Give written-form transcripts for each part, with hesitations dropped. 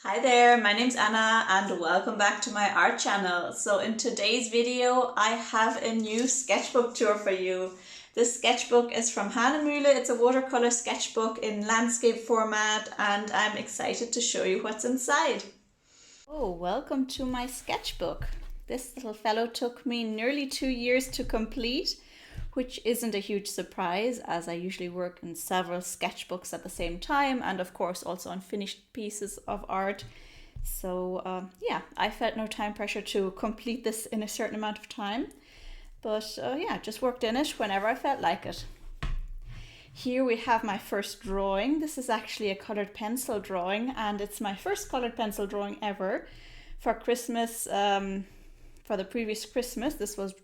Hi there, my name's Anna and welcome back to my art channel. So in today's video I have a new sketchbook tour for you. This sketchbook is from Hahnemühle. It's a watercolor sketchbook in landscape format and I'm excited to show you what's inside. Oh, welcome to my sketchbook. This little fellow took me nearly 2 years to complete, which isn't a huge surprise as I usually work in several sketchbooks at the same time and of course also on finished pieces of art. So yeah, I felt no time pressure to complete this in a certain amount of time, but yeah, just worked in it whenever I felt like it. Here we have my first drawing. This is actually a colored pencil drawing and it's my first colored pencil drawing ever. For Christmas, for the previous Christmas, this was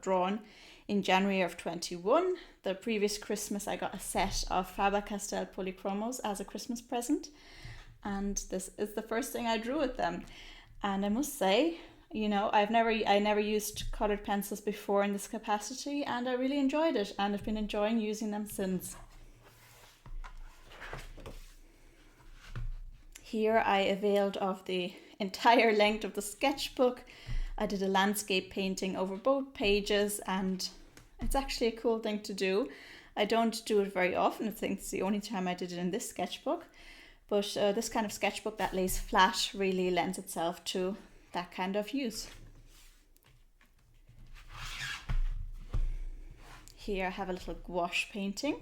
drawn in January of 21. The previous Christmas I got a set of Faber-Castell polychromos as a Christmas present, and this is the first thing I drew with them. And I must say, you know, I never used colored pencils before in this capacity and I really enjoyed it and I've been enjoying using them since. Here I availed of the entire length of the sketchbook. I did a landscape painting over both pages and it's actually a cool thing to do. I don't do it very often. I think it's the only time I did it in this sketchbook. But this kind of sketchbook that lays flat really lends itself to that kind of use. Here I have a little gouache painting.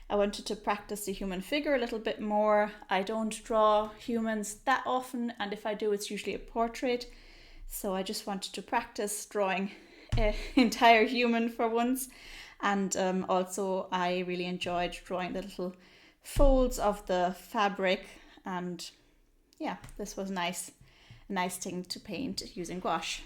I wanted to practice the human figure a little bit more. I don't draw humans that often, and if I do, it's usually a portrait. So I just wanted to practice drawing an entire human for once. And also I really enjoyed drawing the little folds of the fabric. And yeah, this was a nice thing to paint using gouache.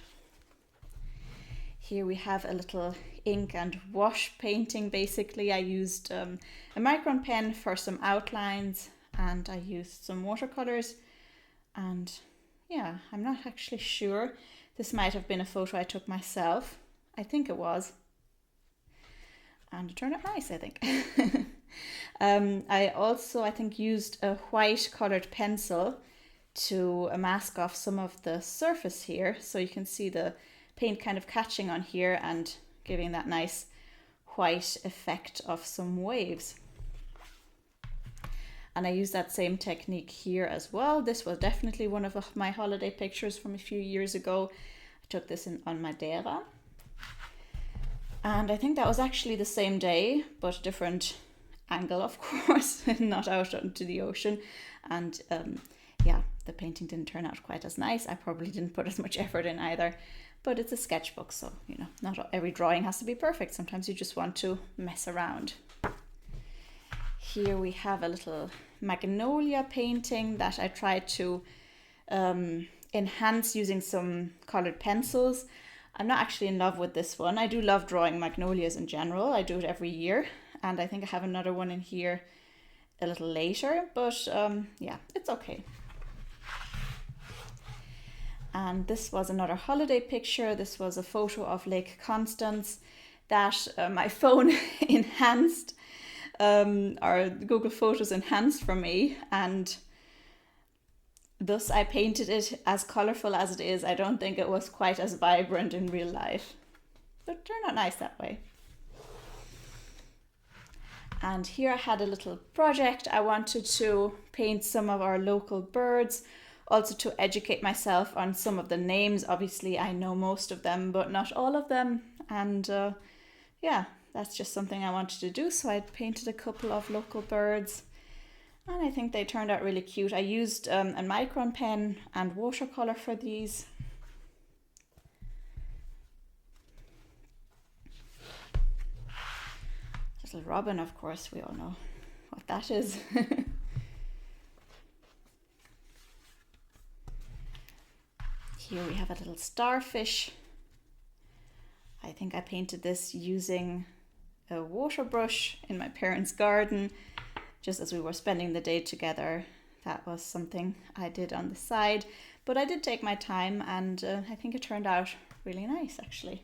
Here we have a little ink and wash painting. Basically, I used a micron pen for some outlines and I used some watercolors. And yeah, I'm not actually sure. This might have been a photo I took myself. I think it was. And it turned out nice, I think. I also, I think, used a white colored pencil to mask off some of the surface here. So you can see the paint kind of catching on here and giving that nice white effect of some waves. And I used that same technique here as well. This was definitely one of my holiday pictures from a few years ago. I took this on Madeira. And I think that was actually the same day, but different angle, of course, not out onto the ocean. And yeah, the painting didn't turn out quite as nice. I probably didn't put as much effort in either, but it's a sketchbook. So, you know, not every drawing has to be perfect. Sometimes you just want to mess around. Here we have a little magnolia painting that I tried to enhance using some colored pencils. I'm not actually in love with this one. I do love drawing magnolias in general. I do it every year and I think I have another one in here a little later, but yeah, it's okay. And this was another holiday picture. This was a photo of Lake Constance that my phone enhanced. Or Google Photos enhanced for me, and thus I painted it as colorful as it is. I don't think it was quite as vibrant in real life, but it turned out nice that way. And here I had a little project. I wanted to paint some of our local birds, also to educate myself on some of the names. Obviously I know most of them, but not all of them, and yeah, that's just something I wanted to do. So I painted a couple of local birds and I think they turned out really cute. I used a micron pen and watercolor for these. Little robin, of course, we all know what that is. Here we have a little starfish. I think I painted this using a water brush in my parents' garden, just as we were spending the day together. That was something I did on the side, but I did take my time and I think it turned out really nice actually.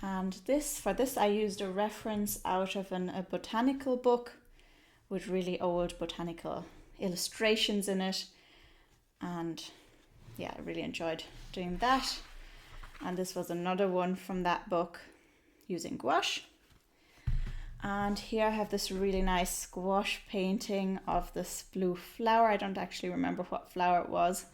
And for this I used a reference out of a botanical book with really old botanical illustrations in it, and yeah, I really enjoyed doing that. And this was another one from that book using gouache. And here I have this really nice gouache painting of this blue flower. I don't actually remember what flower it was,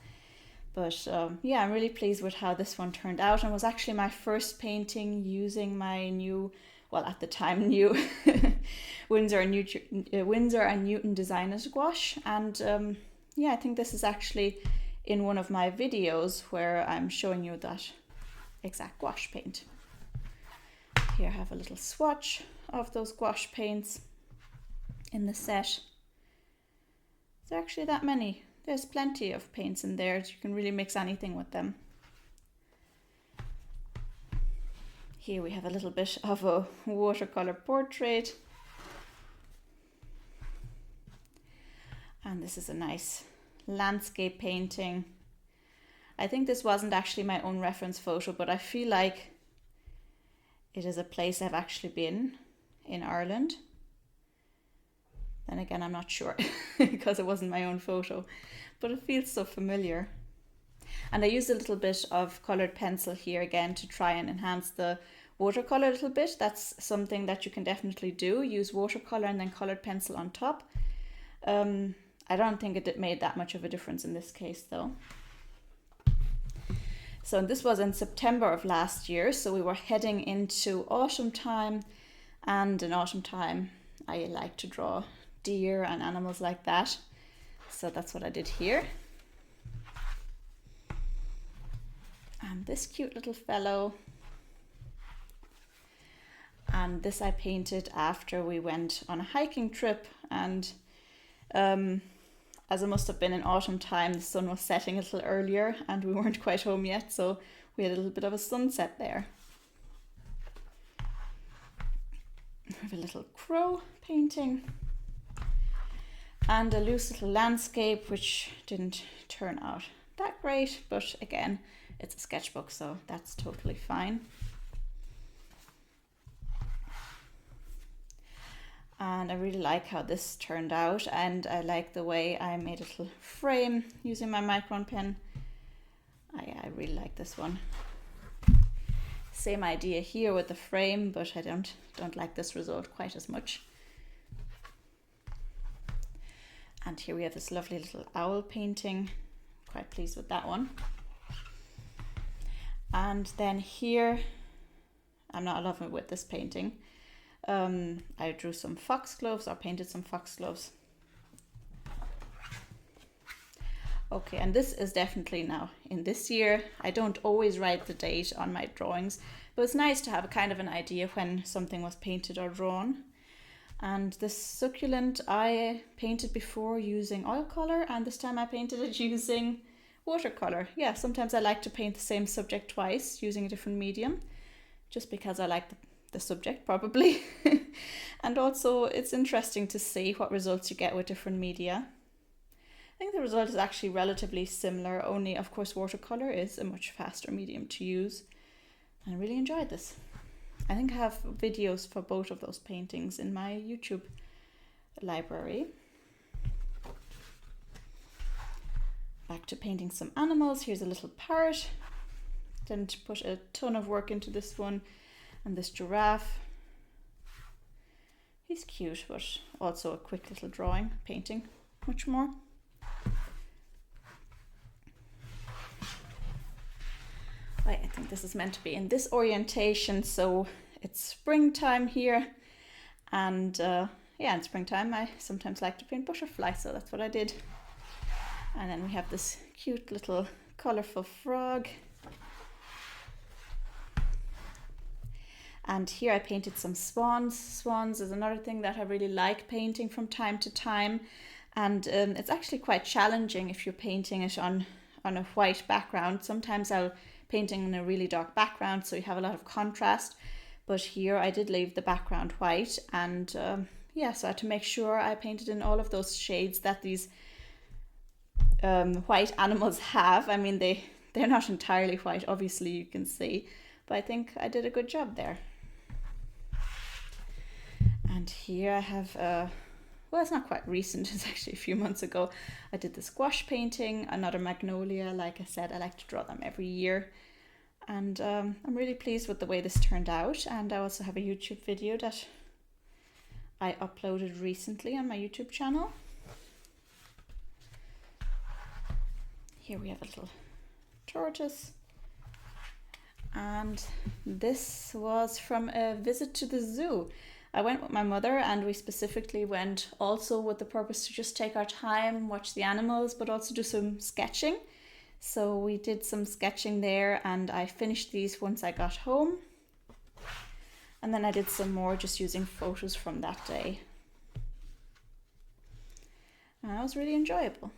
but yeah, I'm really pleased with how this one turned out, and was actually my first painting using my new, well at the time new, Winsor and Newton Designers gouache. And yeah, I think this is actually in one of my videos where I'm showing you that exact gouache paint. Here I have a little swatch of those gouache paints in the set. There are actually that many. There's plenty of paints in there. You can really mix anything with them. Here we have a little bit of a watercolor portrait. And this is a nice landscape painting. I think this wasn't actually my own reference photo, but I feel like it is a place I've actually been in Ireland. Then again, I'm not sure because it wasn't my own photo, but it feels so familiar. And I used a little bit of coloured pencil here again to try and enhance the watercolour a little bit. That's something that you can definitely do. Use watercolour and then coloured pencil on top. I don't think it made that much of a difference in this case though. So this was in September of last year, so we were heading into autumn time, and in autumn time I like to draw deer and animals like that, so that's what I did here. And this cute little fellow, and this I painted after we went on a hiking trip, and as it must have been in autumn time, the sun was setting a little earlier and we weren't quite home yet, so we had a little bit of a sunset there. We have a little crow painting and a loose little landscape which didn't turn out that great, but again, it's a sketchbook, so that's totally fine. And I really like how this turned out, and I like the way I made a little frame using my micron pen. I really like this one. Same idea here with the frame, but I don't like this result quite as much. And here we have this lovely little owl painting. Quite pleased with that one. And then here, I'm not loving with this painting. I drew some foxgloves, or painted some foxgloves. Okay, and this is definitely now in this year. I don't always write the date on my drawings, but it's nice to have a kind of an idea when something was painted or drawn. And this succulent I painted before using oil color, and this time I painted it using watercolor. Yeah, sometimes I like to paint the same subject twice using a different medium, just because I like the subject probably. And also it's interesting to see what results you get with different media. I think the result is actually relatively similar, only of course watercolor is a much faster medium to use. And I really enjoyed this. I think I have videos for both of those paintings in my YouTube library. Back to painting some animals. Here's a little parrot. Didn't put a ton of work into this one. And this giraffe. He's cute, but also a quick little drawing, painting much more. Right, I think this is meant to be in this orientation, so it's springtime here, and yeah, in springtime I sometimes like to paint butterflies, so that's what I did. And then we have this cute little colourful frog. And here I painted some swans. Swans is another thing that I really like painting from time to time. And it's actually quite challenging if you're painting it on a white background. Sometimes I'll painting in a really dark background, so you have a lot of contrast. But here I did leave the background white. And yeah, so I had to make sure I painted in all of those shades that these white animals have. I mean, they're not entirely white, obviously you can see. But I think I did a good job there. And here I have a well, it's not quite recent, it's actually a few months ago. I did this gouache painting, another magnolia. Like I said, I like to draw them every year. And I'm really pleased with the way this turned out. And I also have a YouTube video that I uploaded recently on my YouTube channel. Here we have a little tortoise. And this was from a visit to the zoo. I went with my mother, and we specifically went also with the purpose to just take our time, watch the animals, but also do some sketching. So we did some sketching there, and I finished these once I got home. And then I did some more just using photos from that day. And that was really enjoyable.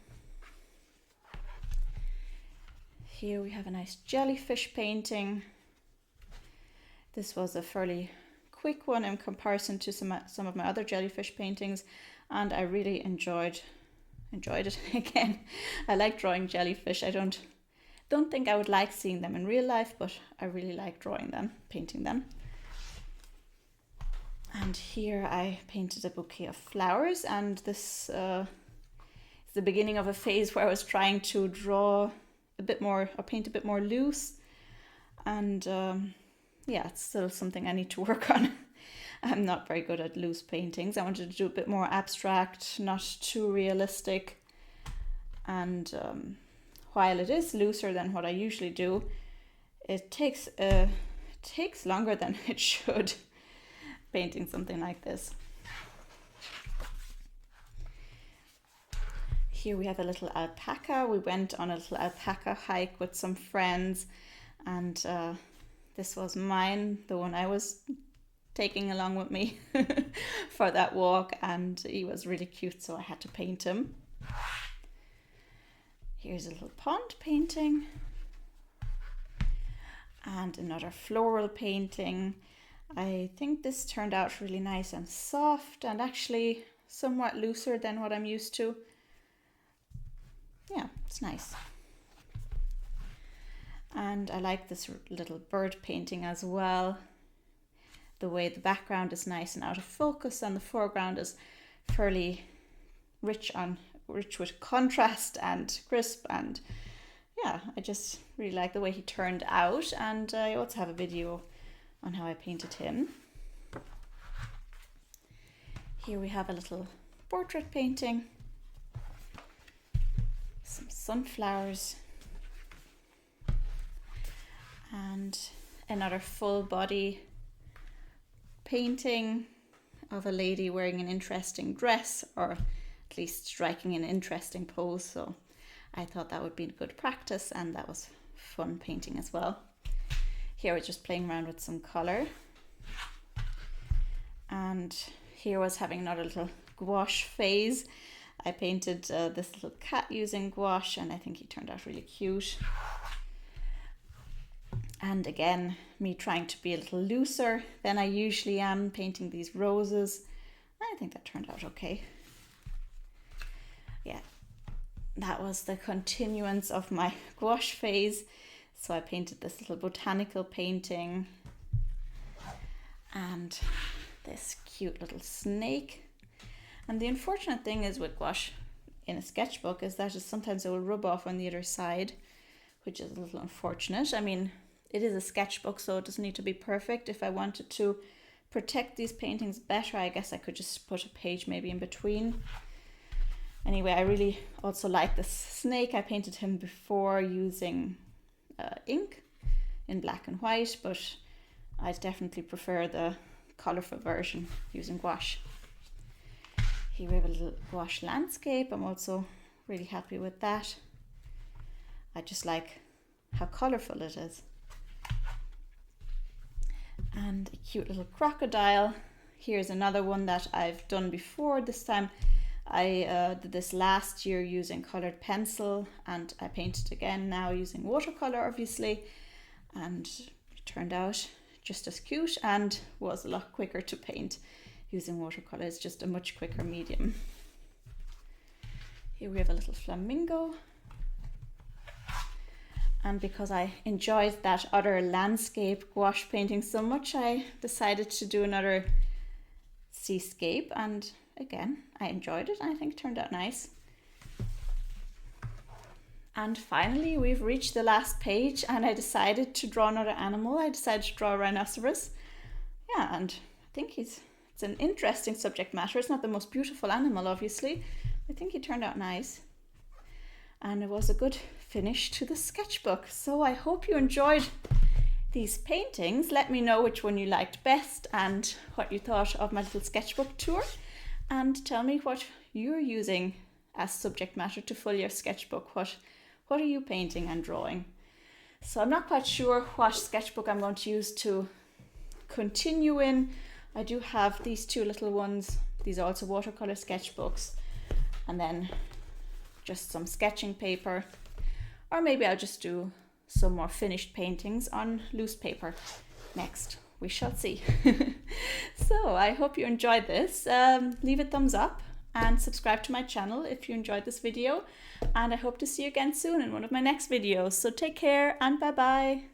Here we have a nice jellyfish painting. This was a fairly quick one in comparison to some of my other jellyfish paintings, and I really enjoyed it again. I like drawing jellyfish. I don't think I would like seeing them in real life, but I really like drawing them, painting them. And here I painted a bouquet of flowers, and this is the beginning of a phase where I was trying to draw a bit more, or paint a bit more loose, and yeah, it's still something I need to work on. I'm not very good at loose paintings. I wanted to do a bit more abstract, not too realistic, and while it is looser than what I usually do, it takes longer than it should, painting something like this. Here we have a little alpaca. We went on a little alpaca hike with some friends, and this was mine, the one I was taking along with me for that walk, and he was really cute, so I had to paint him. Here's a little pond painting, and another floral painting. I think this turned out really nice and soft, and actually somewhat looser than what I'm used to. Yeah, it's nice. And I like this little bird painting as well. The way the background is nice and out of focus, and the foreground is fairly rich with contrast and crisp, and yeah, I just really like the way he turned out. And I also have a video on how I painted him. Here we have a little portrait painting, some sunflowers, and another full body painting of a lady wearing an interesting dress, or at least striking an interesting pose. So I thought that would be good practice, and that was fun painting as well. Here we're just playing around with some color, and here was having another little gouache phase. I painted this little cat using gouache, and I think he turned out really cute. And again, me trying to be a little looser than I usually am, painting these roses. I think that turned out okay. Yeah, that was the continuance of my gouache phase. So I painted this little botanical painting, and this cute little snake. And the unfortunate thing is with gouache in a sketchbook is that sometimes it will rub off on the other side, which is a little unfortunate. I mean, it is a sketchbook, so it doesn't need to be perfect. If I wanted to protect these paintings better, I guess I could just put a page maybe in between. Anyway, I really also like this snake. I painted him before using ink in black and white, but I definitely prefer the colourful version using gouache. Here we have a little gouache landscape. I'm also really happy with that. I just like how colourful it is. And a cute little crocodile. Here's another one that I've done before. This time I did this last year using coloured pencil, and I painted again now using watercolour, obviously, and it turned out just as cute and was a lot quicker to paint using watercolour. It's just a much quicker medium. Here we have a little flamingo. And because I enjoyed that other landscape gouache painting so much, I decided to do another seascape, and again, I enjoyed it. I think it turned out nice. And finally, we've reached the last page and I decided to draw another animal. I decided to draw a rhinoceros. Yeah, and I think it's an interesting subject matter. It's not the most beautiful animal, obviously. I think he turned out nice. And it was a good finish to the sketchbook. So I hope you enjoyed these paintings. Let me know which one you liked best and what you thought of my little sketchbook tour. And tell me what you're using as subject matter to fill your sketchbook. What are you painting and drawing? So I'm not quite sure what sketchbook I'm going to use to continue in. I do have these two little ones. These are also watercolor sketchbooks. And then just some sketching paper. Or maybe I'll just do some more finished paintings on loose paper next. We shall see. So I hope you enjoyed this. Leave a thumbs up and subscribe to my channel if you enjoyed this video. And I hope to see you again soon in one of my next videos. So take care and bye bye.